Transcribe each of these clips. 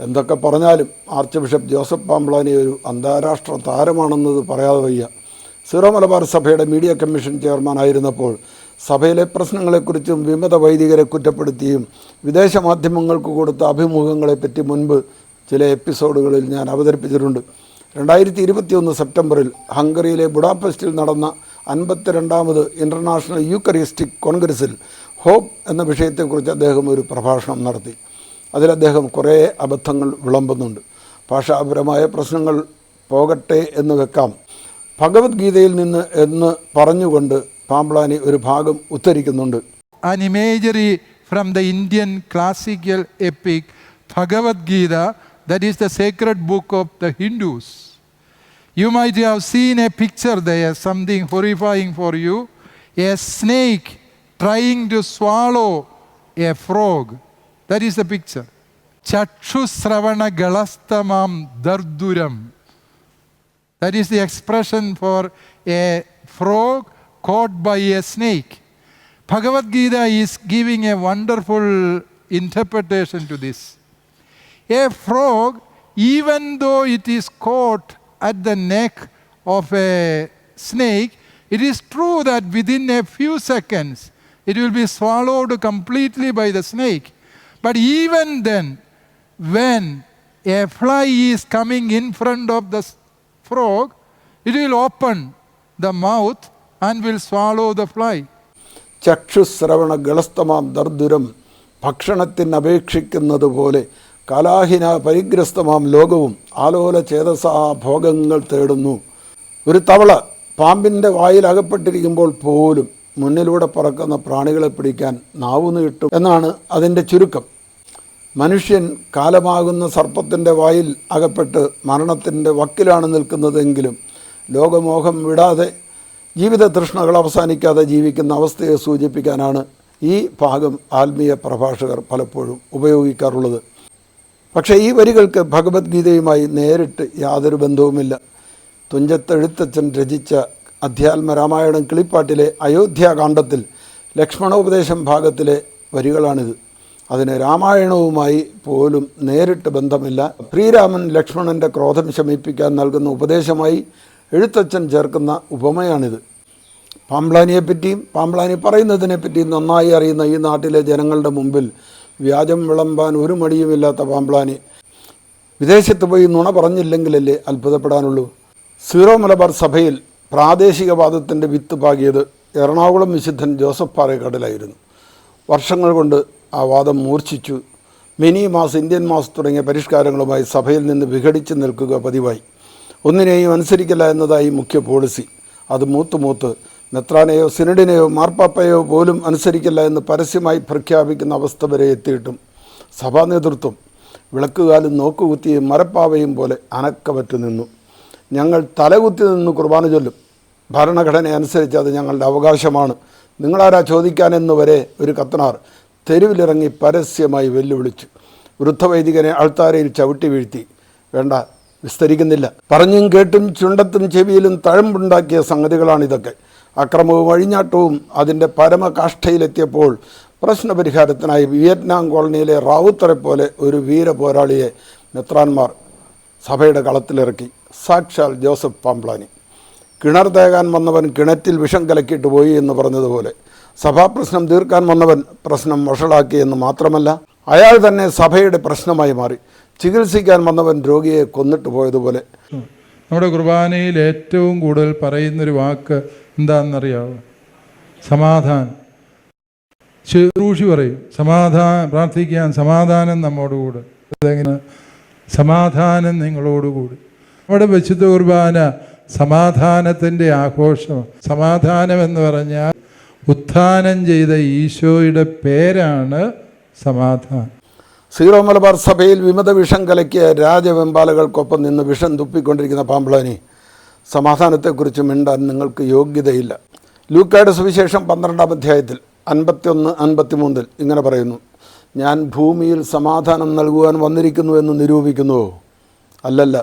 എന്തൊക്കെ പറഞ്ഞാലും arch bishop Joseph Pamplany ഒരു അന്താരാഷ്ട്ര താരമാണെന്നത് പറയാതെ വയ്യ. സീറോ മലബാർ സഭയുടെ മീഡിയ കമ്മീഷൻ ചെയർമാനായിരുന്നപ്പോൾ സഭയിലെ പ്രശ്നങ്ങളെക്കുറിച്ചും വിമത വൈദികരെ കുറ്റപ്പെടുത്തിയും വിദേശ മാധ്യമങ്ങൾക്ക് കൊടുത്ത അഭിമുഖങ്ങളെപ്പറ്റി മുൻപ് ചില എപ്പിസോഡുകളിൽ ഞാൻ അവതരിപ്പിച്ചിട്ടുണ്ട്. 2021 സെപ്റ്റംബറിൽ ഹംഗറിയിലെ ബുഡാപെസ്റ്റിൽ നടന്ന 52ാമത് ഇൻ്റർനാഷണൽ യൂക്കറിസ്റ്റിക് കോൺഗ്രസിൽ ഹോപ്പ് എന്ന വിഷയത്തെക്കുറിച്ച് അദ്ദേഹം ഒരു പ്രഭാഷണം നടത്തി. അതിൽ അദ്ദേഹം കുറേ അബദ്ധങ്ങൾ വിളമ്പുന്നുണ്ട്. ഭാഷാപരമായ പ്രശ്നങ്ങൾ പോകട്ടെ എന്ന് വെക്കാം. ഭഗവത്ഗീതയിൽ നിന്ന് എന്ന് പറഞ്ഞുകൊണ്ട് പാംബ്ലാനി ഒരു ഭാഗം ഉദ്ധരിക്കുന്നുണ്ട്. An imagery from the Indian classical epic Bhagavad Gita, that is the sacred book of the Hindus. You might have seen a picture there, something horrifying for you, a snake trying to swallow a frog. That is the picture. Chakshusravana galastamam darduram. That is the expression for a frog caught by a snake. Bhagavad Gita is giving a wonderful interpretation to this. A frog, even though it is caught at the neck of a snake, it is true that within a few seconds it will be swallowed completely by the snake. But even then, when a fly is coming in front of the frog, it will open the mouth and will swallow the fly. ചക്ഷുശ്രവണ ഗളസ്തമാം ദർദുരം, ഭക്ഷണത്തിന് അപേക്ഷിക്കുന്നത് പോലെ കലാഹിന പരിഗ്രസ്തമാം ലോകവും ആലോല ചേതസാ ഭോഗങ്ങൾ തേടുന്നു. ഒരു തവള പാമ്പിൻ്റെ വായിൽ അകപ്പെട്ടിരിക്കുമ്പോൾ പോലും മുന്നിലൂടെ പറക്കുന്ന പ്രാണികളെ പിടിക്കാൻ നാവു നീട്ടും എന്നാണ് അതിൻ്റെ ചുരുക്കം. മനുഷ്യൻ കാലമാകുന്ന സർപ്പത്തിൻ്റെ വായിൽ അകപ്പെട്ട് മരണത്തിൻ്റെ വക്കിലാണ് നിൽക്കുന്നതെങ്കിലും ലോകമോഹം വിടാതെ ജീവിത തൃഷ്ണകൾ അവസാനിക്കാതെ ജീവിക്കുന്ന അവസ്ഥയെ സൂചിപ്പിക്കാനാണ് ഈ ഭാഗം ആത്മീയ പ്രഭാഷകർ പലപ്പോഴും ഉപയോഗിക്കാറുള്ളത്. പക്ഷേ ഈ വരികൾക്ക് ഭഗവത്ഗീതയുമായി നേരിട്ട് യാതൊരു ബന്ധവുമില്ല. തുഞ്ചത്തെഴുത്തച്ഛൻ രചിച്ച അധ്യാത്മ രാമായണം കിളിപ്പാട്ടിലെ അയോധ്യാകാന്ഡത്തിൽ ലക്ഷ്മണോപദേശം ഭാഗത്തിലെ വരികളാണിത്. അതിന് രാമായണവുമായി പോലും നേരിട്ട് ബന്ധമില്ല. ശ്രീരാമൻ ലക്ഷ്മണൻ്റെ ക്രോധം ശമിപ്പിക്കാൻ നൽകുന്ന ഉപദേശമായി എഴുത്തച്ഛൻ ചേർക്കുന്ന ഉപമയാണിത്. പാംബ്ലാനിയെപ്പറ്റിയും പാംബ്ലാനി പറയുന്നതിനെപ്പറ്റിയും നന്നായി അറിയുന്ന ഈ നാട്ടിലെ ജനങ്ങളുടെ മുമ്പിൽ വ്യാജം വിളമ്പാൻ ഒരു മടിയുമില്ലാത്ത പാംബ്ലാനി വിദേശത്ത് പോയി നുണ പറഞ്ഞില്ലെങ്കിലല്ലേ അത്ഭുതപ്പെടാനുള്ളൂ. സീറോ മലബാർ സഭയിൽ പ്രാദേശികവാദത്തിൻ്റെ വിത്ത് പാകിയത് എറണാകുളം വിശുദ്ധൻ ജോസഫ് പാറേക്കാട്ടിലായിരുന്നു. വർഷങ്ങൾ കൊണ്ട് ആ വാദം മൂർച്ഛിച്ചു. മിനി മാസ്, ഇന്ത്യൻ മാസ് തുടങ്ങിയ പരിഷ്കാരങ്ങളുമായി സഭയിൽ നിന്ന് വിഘടിച്ച് നിൽക്കുക പതിവായി. ഒന്നിനെയും അനുസരിക്കില്ല എന്നതായി മുഖ്യ പോളിസി. അത് മൂത്ത് മെത്രാനെയോ സിനഡിനെയോ മാർപ്പാപ്പയോ പോലും അനുസരിക്കില്ല എന്ന് പരസ്യമായി പ്രഖ്യാപിക്കുന്ന അവസ്ഥ വരെ എത്തിയിട്ടും സഭാ നേതൃത്വം വിളക്കുകാലും നോക്കുകുത്തിയും മരപ്പാവയും പോലെ അനക്കമറ്റു നിന്നു. ഞങ്ങൾ തലകുത്തി നിന്ന് കുർബാന ചൊല്ലും, ഭരണഘടന അനുസരിച്ച് അത് ഞങ്ങളുടെ അവകാശമാണ്, നിങ്ങളാരാ ചോദിക്കാനെന്ന് വരെ ഒരു കത്തനാർ തെരുവിലിറങ്ങി പരസ്യമായി വെല്ലുവിളിച്ചു. വൃദ്ധവൈദികനെ അൾത്താരയിൽ ചവിട്ടി വീഴ്ത്തി. വേണ്ട, വിസ്തരിക്കുന്നില്ല. പറഞ്ഞും കേട്ടും ചുണ്ടത്തും ചെവിയിലും തഴമ്പുണ്ടാക്കിയ സംഗതികളാണിതൊക്കെ. അക്രമവും അഴിഞ്ഞാട്ടവും അതിൻ്റെ പരമകാഷ്ഠയിലെത്തിയപ്പോൾ പ്രശ്നപരിഹാരത്തിനായി വിയറ്റ്നാം കോളനിയിലെ റാവുത്തറെ പോലെ ഒരു വീര പോരാളിയെ മെത്രാന്മാർ സഭയുടെ കളത്തിലിറക്കി. സാക്ഷാൽ ജോസഫ് പാംബ്ലാനി. കിണർ തേകാൻ വന്നവൻ കിണറ്റിൽ വിഷം കലക്കിയിട്ട് പോയി എന്ന് പറഞ്ഞതുപോലെ സഭാപ്രശ്നം തീർക്കാൻ വന്നവൻ പ്രശ്നം വഷളാക്കി എന്ന് മാത്രമല്ല, അയാൾ തന്നെ സഭയുടെ പ്രശ്നമായി മാറി. ചികിത്സിക്കാൻ വന്നവൻ രോഗിയെ കൊന്നിട്ട് പോയതുപോലെ. നമ്മുടെ കുർബാനയിൽ ഏറ്റവും കൂടുതൽ പറയുന്നൊരു വാക്ക് എന്താണെന്നറിയാമോ? സമാധാനം. ശുശ്രൂഷി പറയും പ്രാർത്ഥിക്കാൻ സമാധാനം നമ്മോടുകൂടെ. അതെങ്ങനെ? സമാധാനം നിങ്ങളോടുകൂടി. നമ്മുടെ വിശുദ്ധ കുർബാന സമാധാനത്തിൻ്റെ ആഘോഷമാണ്. സമാധാനം എന്ന് പറഞ്ഞാൽ ഉത്ഥാനം ചെയ്ത ഈശോയുടെ പേരാണ് സമാധാനം. സീറോ മലബാർ സഭയിൽ വിമത വിഷം കലക്കിയ രാജവെമ്പാലകൾക്കൊപ്പം നിന്ന് വിഷം തുപ്പിക്കൊണ്ടിരിക്കുന്ന പാംബ്ലാനി സമാധാനത്തെക്കുറിച്ച് മിണ്ടാൻ നിങ്ങൾക്ക് യോഗ്യതയില്ല. ലൂക്കായുടെ സുവിശേഷം 12-ാം അധ്യായത്തിൽ 51-53 ഇങ്ങനെ പറയുന്നു: ഞാൻ ഭൂമിയിൽ സമാധാനം നൽകുവാൻ വന്നിരിക്കുന്നു എന്ന് നിരൂപിക്കുന്നുവോ? അല്ലല്ല,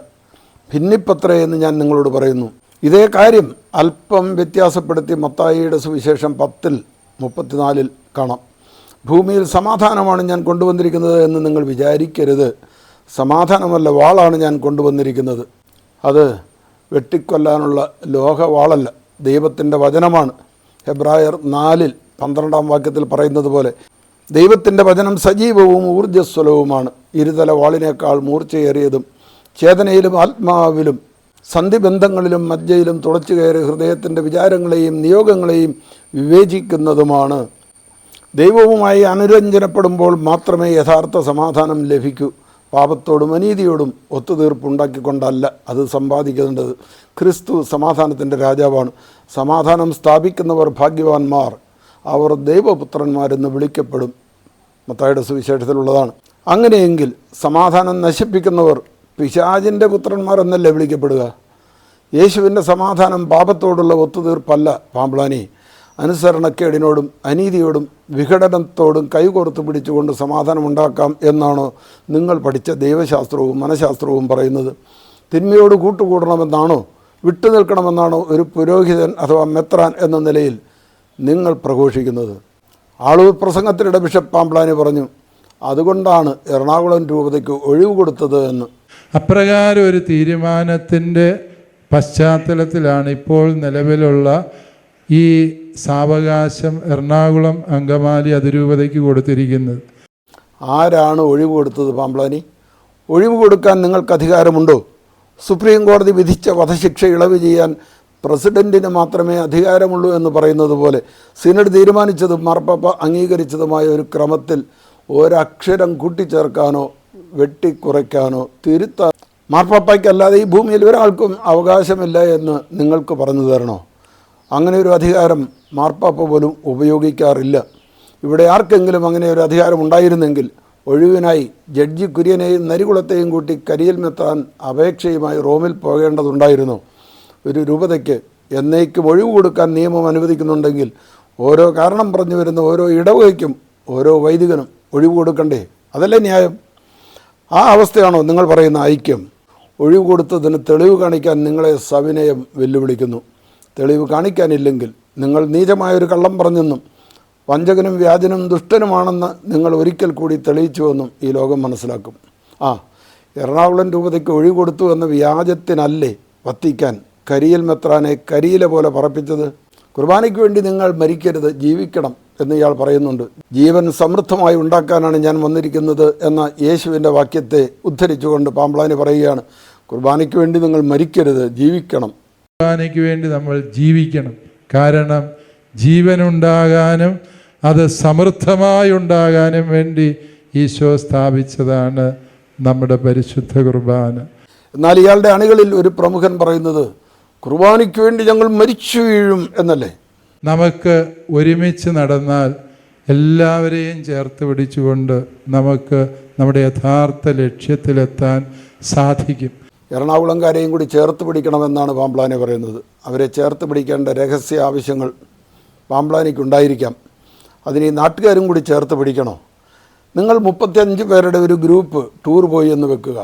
ഭിന്നിപ്പത്രേ എന്ന് ഞാൻ നിങ്ങളോട് പറയുന്നു. ഇതേ കാര്യം അല്പം വ്യത്യാസപ്പെടുത്തി മത്തായിയുടെ സുവിശേഷം 10:34 കാണാം. ഭൂമിയിൽ സമാധാനമാണ് ഞാൻ കൊണ്ടുവന്നിരിക്കുന്നത് എന്ന് നിങ്ങൾ വിചാരിക്കരുത്. സമാധാനമല്ല, വാളാണ് ഞാൻ കൊണ്ടുവന്നിരിക്കുന്നത്. അത് വെട്ടിക്കൊല്ലാനുള്ള ലോഹവാളല്ല, ദൈവത്തിൻ്റെ വചനമാണ്. ഹെബ്രായർ 4:12 പറയുന്നത് പോലെ ദൈവത്തിൻ്റെ വചനം സജീവവും ഊർജ്ജസ്വലവുമാണ്, ഇരുതല വാളിനേക്കാൾ മൂർച്ചയേറിയതും ചേതനയിലും ആത്മാവിലും സന്ധിബന്ധങ്ങളിലും മജ്ജയിലും തുളച്ചു കയറി ഹൃദയത്തിൻ്റെ വിചാരങ്ങളെയും നിയോഗങ്ങളെയും വിവേചിക്കുന്നതുമാണ്. ദൈവവുമായി അനുരഞ്ജനപ്പെടുമ്പോൾ മാത്രമേ യഥാർത്ഥ സമാധാനം ലഭിക്കൂ. പാപത്തോടും അനീതിയോടും ഒത്തുതീർപ്പുണ്ടാക്കിക്കൊണ്ടല്ല അത് സമ്പാദിക്കേണ്ടത്. ക്രിസ്തു സമാധാനത്തിൻ്റെ രാജാവാണ്. സമാധാനം സ്ഥാപിക്കുന്നവർ ഭാഗ്യവാന്മാർ, അവർ ദൈവപുത്രന്മാരെന്ന് വിളിക്കപ്പെടും. മത്തായിയുടെ സുവിശേഷത്തിലുള്ളതാണ്. അങ്ങനെയെങ്കിൽ സമാധാനം നശിപ്പിക്കുന്നവർ പിശാചിൻ്റെ പുത്രന്മാർ എന്നല്ലേ വിളിക്കപ്പെടുക? യേശുവിൻ്റെ സമാധാനം പാപത്തോടുള്ള ഒത്തുതീർപ്പല്ല പാമ്പ്ളാനി. അനുസരണക്കേടിനോടും അനീതിയോടും വിഘടനത്തോടും കൈകോർത്ത് പിടിച്ചുകൊണ്ട് സമാധാനമുണ്ടാക്കാം എന്നാണോ നിങ്ങൾ പഠിച്ച ദൈവശാസ്ത്രവും മനഃശാസ്ത്രവും പറയുന്നത്? തിന്മയോട് കൂട്ടുകൂടണമെന്നാണോ വിട്ടുനിൽക്കണമെന്നാണോ ഒരു പുരോഹിതൻ അഥവാ മെത്രാൻ എന്ന നിലയിൽ നിങ്ങൾ പ്രഘോഷിക്കുന്നത്? ആളൂർ പ്രസംഗത്തിനിടെ ബിഷപ്പ് പാമ്പ്ളാനി പറഞ്ഞു, അതുകൊണ്ടാണ് എറണാകുളം രൂപതയ്ക്ക് ഒഴിവ് കൊടുത്തത് എന്ന്. അപ്രകാരം ഒരു തീരുമാനത്തിൻ്റെ പശ്ചാത്തലത്തിലാണ് ഇപ്പോൾ നിലവിലുള്ള ഈ സാവകാശം എറണാകുളം അങ്കമാലി അതിരൂപതയ്ക്ക് കൊടുത്തിരിക്കുന്നത്. ആരാണ് ഒഴിവ് കൊടുത്തത് പാമ്പ്ളാനി? ഒഴിവ് കൊടുക്കാൻ നിങ്ങൾക്ക് അധികാരമുണ്ടോ? സുപ്രീം കോടതി വിധിച്ച വധശിക്ഷ ഇളവ് ചെയ്യാൻ പ്രസിഡൻറ്റിന് മാത്രമേ അധികാരമുള്ളൂ എന്ന് പറയുന്നത് പോലെ സിനഡ് തീരുമാനിച്ചതും മാർപ്പാപ്പ അംഗീകരിച്ചതുമായ ഒരു ക്രമത്തിൽ ഒരക്ഷരം കൂട്ടിച്ചേർക്കാനോ വെട്ടിക്കുറയ്ക്കാനോ തിരുത്താൻ മാർപ്പാപ്പയ്ക്കല്ലാതെ ഈ ഭൂമിയിൽ ഒരാൾക്കും അവകാശമില്ല എന്ന് നിങ്ങൾക്ക് പറഞ്ഞു തരണോ? അങ്ങനെ ഒരു അധികാരം മാർപ്പാപ്പ പോലും ഉപയോഗിക്കാറില്ല. ഇവിടെ ആർക്കെങ്കിലും അങ്ങനെ ഒരു അധികാരം ഉണ്ടായിരുന്നെങ്കിൽ ഒഴിവിനായി ജഡ്ജി കുര്യനെയും നരികുളത്തെയും കൂട്ടി കരിയിൽ മെത്താൻ അപേക്ഷയുമായി റോമിൽ പോകേണ്ടതുണ്ടായിരുന്നു. ഒരു രൂപതയ്ക്ക് എന്നേക്കും ഒഴിവ് കൊടുക്കാൻ നിയമം അനുവദിക്കുന്നുണ്ടെങ്കിൽ ഓരോ കാരണം പറഞ്ഞു വരുന്ന ഓരോ ഇടവകയ്ക്കും ഓരോ വൈദികനും ഒഴിവ് കൊടുക്കണ്ടേ? അതല്ലേ ന്യായം? ആ അവസ്ഥയാണോ നിങ്ങൾ പറയുന്ന ഐക്യം? ഒഴിവ് കൊടുത്തതിന് തെളിവ് കാണിക്കാൻ നിങ്ങളെ സവിനയം വെല്ലുവിളിക്കുന്നു. തെളിവ് കാണിക്കാനില്ലെങ്കിൽ നിങ്ങൾ നീചമായൊരു കള്ളം പറഞ്ഞെന്നും വഞ്ചകനും വ്യാജനും ദുഷ്ടനുമാണെന്ന് നിങ്ങൾ ഒരിക്കൽ കൂടി തെളിയിച്ചുവെന്നും ഈ ലോകം മനസ്സിലാക്കും. എറണാകുളം രൂപതയ്ക്ക് ഒഴിവ് കൊടുത്തു എന്ന വ്യാജത്തിനല്ലേ വത്തിക്കാൻ കരിയിൽ മെത്രാനെ കരിയില പോലെ പറപ്പിച്ചത്? കുർബാനയ്ക്ക് വേണ്ടി നിങ്ങൾ മരിക്കരുത്, ജീവിക്കണം എന്ന് ഇയാൾ പറയുന്നുണ്ട്. ജീവൻ സമൃദ്ധമായി ഉണ്ടാക്കാനാണ് ഞാൻ വന്നിരിക്കുന്നത് എന്ന യേശുവിൻ്റെ വാക്യത്തെ ഉദ്ധരിച്ചുകൊണ്ട് പാമ്പ്ളാനി പറയുകയാണ്, കുർബാനയ്ക്ക് വേണ്ടി നിങ്ങൾ മരിക്കരുത്, ജീവിക്കണം. കുർബാനയ്ക്ക് വേണ്ടി നമ്മൾ ജീവിക്കണം. കാരണം ജീവനുണ്ടാകാനും അത് സമൃദ്ധമായി ഉണ്ടാകാനും വേണ്ടി ഈശോ സ്ഥാപിച്ചതാണ് നമ്മുടെ പരിശുദ്ധ കുർബാന. എന്നാൽ ഇയാളുടെ അണികളിൽ ഒരു പ്രമുഖൻ പറയുന്നത് കുർബാനയ്ക്ക് വേണ്ടി ഞങ്ങൾ മരിച്ചു വീഴും എന്നല്ലേ? നമുക്ക് ഒരുമിച്ച് നടന്നാൽ എല്ലാവരെയും ചേർത്ത് പിടിച്ചുകൊണ്ട് നമുക്ക് നമ്മുടെ യഥാർത്ഥ ലക്ഷ്യത്തിലെത്താൻ സാധിക്കും. എറണാകുളംകാരെയും കൂടി ചേർത്ത് പിടിക്കണമെന്നാണ് പാമ്പ്ളാനി പറയുന്നത്. അവരെ ചേർത്ത് പിടിക്കേണ്ട രഹസ്യ ആവശ്യങ്ങൾ പാമ്പ്ളാനിക്കുണ്ടായിരിക്കാം. അതിന് ഈ നാട്ടുകാരും കൂടി ചേർത്ത് പിടിക്കണോ? നിങ്ങൾ 35 പേരുടെ ഒരു ഗ്രൂപ്പ് ടൂർ പോയി എന്ന് വെക്കുക.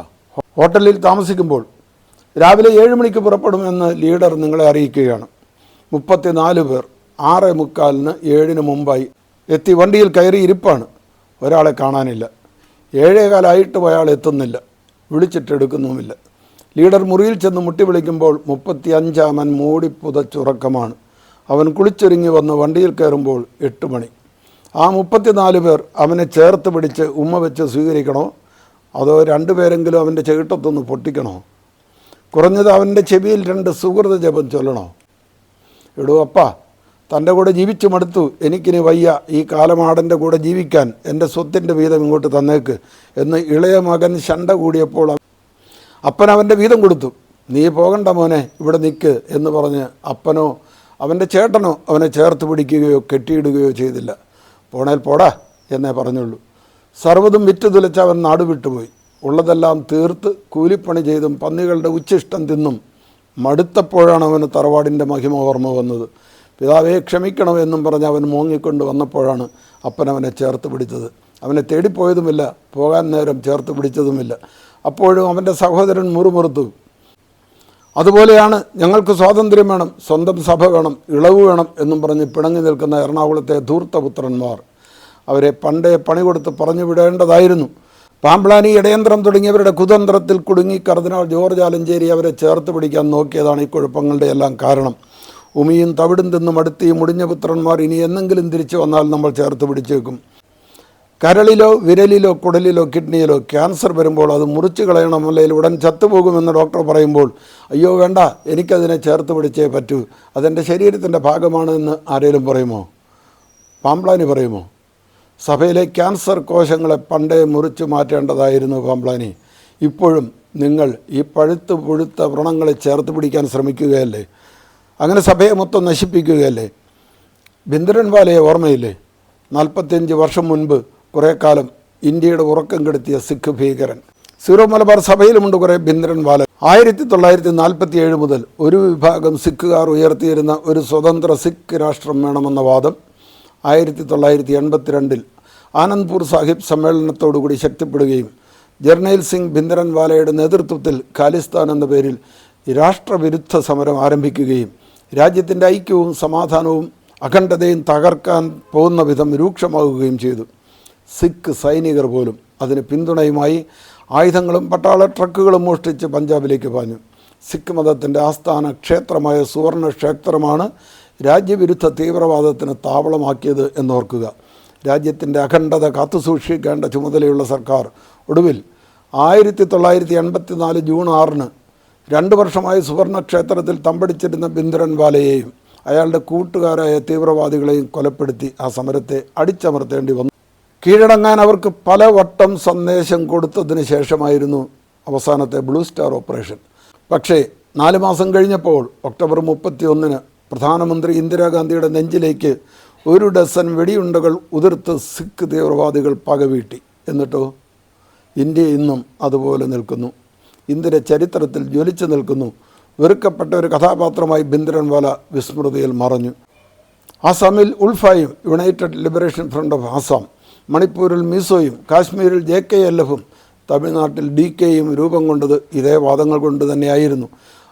ഹോട്ടലിൽ താമസിക്കുമ്പോൾ രാവിലെ 7 മണിക്ക് പുറപ്പെടുമെന്ന് ലീഡർ നിങ്ങളെ അറിയിക്കുകയാണ്. 34 പേർ 6:45 7 മുമ്പായി എത്തി വണ്ടിയിൽ കയറി ഇരിപ്പാണ്. ഒരാളെ കാണാനില്ല. 7:15 അയാൾ എത്തുന്നില്ല, വിളിച്ചിട്ടെടുക്കുന്നുമില്ല. ലീഡർ മുറിയിൽ ചെന്ന് മുട്ടി വിളിക്കുമ്പോൾ 35-ാമൻ മൂടി പുതച്ചുറക്കമാണ്. അവൻ കുളിച്ചൊരുങ്ങി വന്ന് വണ്ടിയിൽ കയറുമ്പോൾ 8 മണി. ആ 34 പേർ അവനെ ചേർത്ത് പിടിച്ച് ഉമ്മ വെച്ച് സ്വീകരിക്കണോ? അതോ 2 പേരെങ്കിലും അവൻ്റെ ചെകിട്ടത്തൊന്ന് പൊട്ടിക്കണോ? കുറഞ്ഞത് അവൻ്റെ ചെവിയിൽ 2 സുഹൃത ജപം ചൊല്ലണോ? എടോ അപ്പാ, തൻ്റെ കൂടെ ജീവിച്ചു മടുത്തു, എനിക്കിനി വയ്യ, ഈ കാലമാടൻ്റെ കൂടെ ജീവിക്കാൻ, എൻ്റെ സ്വത്തിൻ്റെ വീതം ഇങ്ങോട്ട് തന്നേക്ക് എന്ന് ഇളയ മകൻ ശണ്ട കൂടിയപ്പോൾ അപ്പൻ അവൻ്റെ വീതം കൊടുത്തു. നീ പോകണ്ട മോനെ, ഇവിടെ നിൽക്ക് എന്ന് പറഞ്ഞ് അപ്പനോ അവൻ്റെ ചേട്ടനോ അവനെ ചേർത്ത് പിടിക്കുകയോ കെട്ടിയിടുകയോ ചെയ്തില്ല. പോണേൽ പോടാ എന്നേ പറഞ്ഞുള്ളൂ. സർവ്വതും വിറ്റ് തുലച്ച് അവൻ നാട് വിട്ടുപോയി. ഉള്ളതെല്ലാം തീർത്ത് കൂലിപ്പണി ചെയ്തും പന്നികളുടെ ഉച്ഛിഷ്ടം തിന്നും മടുത്തപ്പോഴാണ് അവന് തറവാടിൻ്റെ മഹിമ ഓർമ്മ വന്നത്. പിതാവെ ക്ഷമിക്കണമെന്നും പറഞ്ഞ് അവൻ മോങ്ങിക്കൊണ്ട് വന്നപ്പോഴാണ് അപ്പൻ അവനെ ചേർത്ത് പിടിച്ചത്. അവനെ തേടിപ്പോയതുമില്ല, പോകാൻ നേരം ചേർത്ത് പിടിച്ചതുമില്ല. അപ്പോഴും അവൻ്റെ സഹോദരൻ മുറുമുറുത്തു. അതുപോലെയാണ് ഞങ്ങൾക്ക് സ്വാതന്ത്ര്യം വേണം, സ്വന്തം സഭ വേണം, ഇളവ് വേണം എന്നും പറഞ്ഞ് പിണങ്ങി നിൽക്കുന്ന എറണാകുളത്തെ ധൂർത്തപുത്രന്മാർ. അവരെ പണ്ടേ പണി കൊടുത്ത് പറഞ്ഞു വിടേണ്ടതായിരുന്നു. പാമ്പ്ളാനി, ഇടയന്ത്രം തുടങ്ങിയവരുടെ കുതന്ത്രത്തിൽ കുടുങ്ങി കർദിനാൾ ജോർജ് ആലഞ്ചേരി അവരെ ചേർത്ത് പിടിക്കാൻ നോക്കിയതാണ് ഈ കുഴപ്പങ്ങളുടെ എല്ലാം കാരണം. ഉമിയും തവിടും തിന്നും അടുത്ത് ഈ മുടിഞ്ഞ പുത്രന്മാർ ഇനി എന്നെങ്കിലും തിരിച്ചു വന്നാൽ നമ്മൾ ചേർത്ത് പിടിച്ചേക്കും. കരളിലോ വിരലിലോ കുടലിലോ കിഡ്നിയിലോ ക്യാൻസർ വരുമ്പോൾ അത് മുറിച്ച് കളയണം, അല്ലെങ്കിൽ ഉടൻ ചത്തുപോകുമെന്ന് ഡോക്ടർ പറയുമ്പോൾ അയ്യോ വേണ്ട, എനിക്കതിനെ ചേർത്ത് പിടിച്ചേ പറ്റൂ, അതെൻ്റെ ശരീരത്തിൻ്റെ ഭാഗമാണ് എന്ന് ആരെങ്കിലും പറയുമോ? പാമ്പ്ളാനി പറയുമോ? സഭയിലെ ക്യാൻസർ കോശങ്ങളെ പണ്ടേ മുറിച്ച് മാറ്റേണ്ടതായിരുന്നു പാമ്പ്ളാനി. ഇപ്പോഴും നിങ്ങൾ ഈ പഴുത്ത് പുഴുത്ത വ്രണങ്ങളെ ചേർത്ത് പിടിക്കാൻ ശ്രമിക്കുകയല്ലേ? അങ്ങനെ സഭയെ മൊത്തം നശിപ്പിക്കുകയല്ലേ? ഭിന്ദ്രൻവാലയെ ഓർമ്മയില്ലേ? 45 വർഷം മുൻപ് കുറേ കാലം ഇന്ത്യയുടെ ഉറക്കം കെടുത്തിയ സിഖ് ഭീകരൻ. സീറോ മലബാർ സഭയിലുമുണ്ട് കുറേ ഭിന്ദ്രൻവാല. 1947 മുതൽ ഒരു വിഭാഗം സിഖുകാർ ഉയർത്തിയിരുന്ന ഒരു സ്വതന്ത്ര സിഖ് രാഷ്ട്രം വേണമെന്ന വാദം 1982 ആനന്ദ്പൂർ സാഹിബ് സമ്മേളനത്തോടുകൂടി ശക്തിപ്പെടുകയും ജർണൈൽ സിംഗ് ഭിന്ദ്രൻവാലയുടെ നേതൃത്വത്തിൽ ഖാലിസ്ഥാൻ എന്ന പേരിൽ രാഷ്ട്രവിരുദ്ധ സമരം ആരംഭിക്കുകയും രാജ്യത്തിൻ്റെ ഐക്യവും സമാധാനവും അഖണ്ഡതയും തകർക്കാൻ പോകുന്ന വിധം രൂക്ഷമാകുകയും ചെയ്തു. സിഖ് സൈനികർ പോലും അതിന് പിന്തുണയുമായി ആയുധങ്ങളും പട്ടാള ട്രക്കുകളും മോഷ്ടിച്ച് പഞ്ചാബിലേക്ക് പാഞ്ഞു. സിഖ് മതത്തിൻ്റെ ആസ്ഥാന ക്ഷേത്രമായ സുവർണ ക്ഷേത്രമാണ് രാജ്യവിരുദ്ധ തീവ്രവാദത്തിന് താവളമാക്കിയത് എന്നോർക്കുക. രാജ്യത്തിൻ്റെ അഖണ്ഡത കാത്തുസൂക്ഷിക്കേണ്ട ചുമതലയുള്ള സർക്കാർ ഒടുവിൽ 1984 ജൂൺ 6 2 വർഷമായി സുവർണ ക്ഷേത്രത്തിൽ തമ്പടിച്ചിരുന്ന ഭിന്ദ്രൻവാലയെയും അയാളുടെ കൂട്ടുകാരായ തീവ്രവാദികളെയും കൊലപ്പെടുത്തി ആ സമരത്തെ അടിച്ചമർത്തേണ്ടി വന്നു. കീഴടങ്ങാൻ അവർക്ക് പലവട്ടം സന്ദേശം കൊടുത്തതിന് ശേഷമായിരുന്നു അവസാനത്തെ ബ്ലൂ സ്റ്റാർ ഓപ്പറേഷൻ. പക്ഷേ 4 മാസം കഴിഞ്ഞപ്പോൾ ഒക്ടോബർ 31 പ്രധാനമന്ത്രി ഇന്ദിരാഗാന്ധിയുടെ നെഞ്ചിലേക്ക് 1 ഡസൻ വെടിയുണ്ടകൾ ഉതിർത്ത് സിഖ് തീവ്രവാദികൾ പകവീട്ടി. എന്നിട്ടോ ഇന്ത്യ ഇന്നും അതുപോലെ നിൽക്കുന്നു. ഇന്ത്യയുടെ ചരിത്രത്തിൽ ജ്വലിച്ചു നിൽക്കുന്നു. വെറുക്കപ്പെട്ട ഒരു കഥാപാത്രമായി ഭിന്ദ്രൻവാല വിസ്മൃതിയിൽ മറഞ്ഞു. ആസാമിൽ ഉൾഫായും united liberation front of Assam, മണിപ്പൂരിൽ മീസോയും കാശ്മീരിൽ JKLF-ഉം തമിഴ്നാട്ടിൽ DKയും രൂപം കൊണ്ടത് ഇതേ വാദങ്ങൾ കൊണ്ട് തന്നെയായിരുന്നു.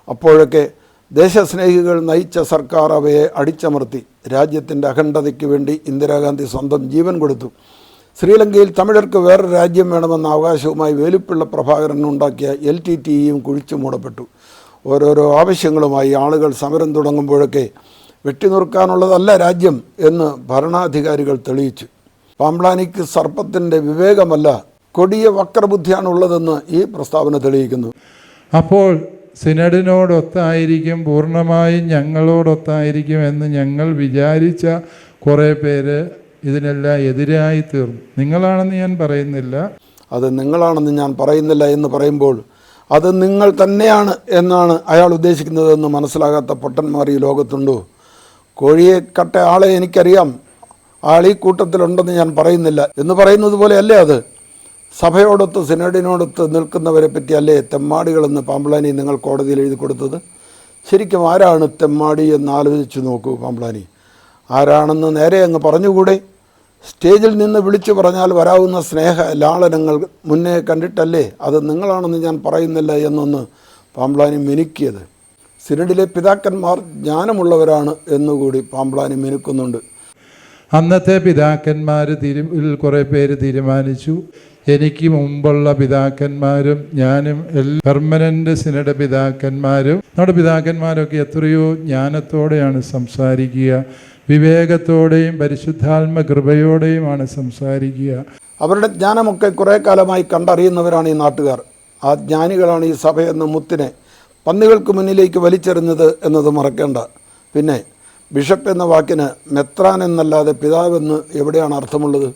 അപ്പോഴൊക്കെ ദേശസ്നേഹികൾ നയിച്ച സർക്കാർ അവയെ അടിച്ചമർത്തി. രാജ്യത്തിൻ്റെ അഖണ്ഡതയ്ക്ക് വേണ്ടി ഇന്ദിരാഗാന്ധി സ്വന്തം ജീവൻ കൊടുത്തു. ശ്രീലങ്കയിൽ തമിഴർക്ക് വേറൊരു രാജ്യം വേണമെന്ന അവകാശവുമായി വേലുപ്പിള്ള പ്രഭാകരൻ ഉണ്ടാക്കിയ LTTEയും കുഴിച്ചു മൂടപ്പെട്ടു. ഓരോരോ ആവശ്യങ്ങളുമായി ആളുകൾ സമരം തുടങ്ങുമ്പോഴൊക്കെ വെട്ടിനുറുക്കാനുള്ളതല്ല രാജ്യം എന്ന് ഭരണാധികാരികൾ തെളിയിച്ചു. പാമ്പ്ളാനിക്ക് സർപ്പത്തിൻ്റെ വിവേകമല്ല, കൊടിയ വക്രബുദ്ധിയാണുള്ളതെന്ന് ഈ പ്രസ്താവന തെളിയിക്കുന്നു. അപ്പോൾ സിനഡിനോടൊത്തായിരിക്കും, പൂർണ്ണമായും ഞങ്ങളോടൊത്തായിരിക്കും എന്ന് ഞങ്ങൾ വിചാരിച്ച കുറേ പേര് ഇതിനെല്ലാം എതിരായി തീർന്നു. നിങ്ങളാണെന്ന് ഞാൻ പറയുന്നില്ല, അത് നിങ്ങളാണെന്ന് ഞാൻ പറയുന്നില്ല എന്ന് പറയുമ്പോൾ അത് നിങ്ങൾ തന്നെയാണ് എന്നാണ് അയാൾ ഉദ്ദേശിക്കുന്നതെന്ന് മനസ്സിലാകാത്ത പൊട്ടന്മാർ ഈ ലോകത്തുണ്ടോ? കോഴിയെ കട്ട ആളെ എനിക്കറിയാം, ആൾ ഈ കൂട്ടത്തിലുണ്ടെന്ന് ഞാൻ പറയുന്നില്ല എന്ന് പറയുന്നത് പോലെയല്ലേ അത്? സഭയോടൊത്ത് സിനഡിനോടൊത്ത് നിൽക്കുന്നവരെ പറ്റിയല്ലേ തെമ്മാടികളെന്ന് പാമ്പ്ളാനി നിങ്ങൾ കോടതിയിൽ എഴുതി കൊടുത്തത്? ശരിക്കും ആരാണ് തെമ്മാടി എന്ന് ആലോചിച്ച് നോക്കൂ പാമ്പ്ളാനി. ആരാണെന്ന് നേരെ അങ്ങ് പറഞ്ഞുകൂടെ? സ്റ്റേജിൽ നിന്ന് വിളിച്ചു പറഞ്ഞാൽ വരാവുന്ന സ്നേഹ ലാളനങ്ങൾ മുന്നേ കണ്ടിട്ടല്ലേ അത് നിങ്ങളാണെന്ന് ഞാൻ പറയുന്നില്ല എന്നൊന്ന് പാമ്പ്ളാനി മിനുക്കിയത്? സിനഡിലെ പിതാക്കന്മാർ ജ്ഞാനമുള്ളവരാണ് എന്നുകൂടി പാമ്പ്ളാനി മിനുക്കുന്നുണ്ട്. അന്നത്തെ പിതാക്കന്മാർ കുറേ പേര് തീരുമാനിച്ചു. എനിക്ക് മുമ്പുള്ള പിതാക്കന്മാരും ഞാനും പെർമനൻ്റ് സിനഡ് പിതാക്കന്മാരും നമ്മുടെ പിതാക്കന്മാരൊക്കെ എത്രയോ ജ്ഞാനത്തോടെയാണ് സംസാരിക്കുക, വിവേകത്തോടെയും പരിശുദ്ധാത്മ കൃപയോടെയുമാണ് സംസാരിക്കുക. അവരുടെ ജ്ഞാനമൊക്കെ കുറേ കാലമായി കണ്ടറിയുന്നവരാണ് ഈ നാട്ടുകാർ. ആ ജ്ഞാനികളാണ് ഈ സഭയെന്ന മുത്തിനെ പന്നികൾക്ക് മുന്നിലേക്ക് വലിച്ചെറിഞ്ഞത് എന്നത് മറക്കേണ്ട. പിന്നെ ബിഷപ്പ് എന്ന വാക്കിന് മെത്രാൻ എന്നല്ലാതെ പിതാവെന്ന് എവിടെയാണ് അർത്ഥമുള്ളത്?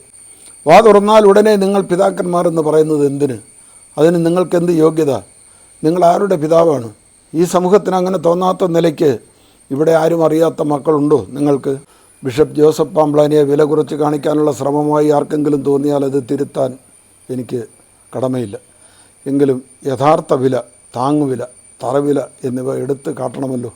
വാ തുറന്നാൽ ഉടനെ നിങ്ങൾ പിതാക്കന്മാരെന്ന് പറയുന്നത് എന്തിന്? അതിന് നിങ്ങൾക്കെന്ത് യോഗ്യത? നിങ്ങൾ ആരുടെ പിതാവാണ്? ഈ സമൂഹത്തിന് അങ്ങനെ തോന്നാത്ത നിലയ്ക്ക് ഇവിടെ ആരും അറിയാത്ത മക്കളുണ്ടോ നിങ്ങൾക്ക്? ബിഷപ്പ് ജോസഫ് പാമ്പ്ളാനിയെ വില കുറച്ച് കാണിക്കാനുള്ള ശ്രമമായി ആർക്കെങ്കിലും തോന്നിയാൽ അത് തിരുത്താൻ എനിക്ക് കടമയില്ല. എങ്കിലും യഥാർത്ഥ വില, താങ്ങുവില, തറവില എന്നിവ എടുത്ത് കാട്ടണമല്ലോ.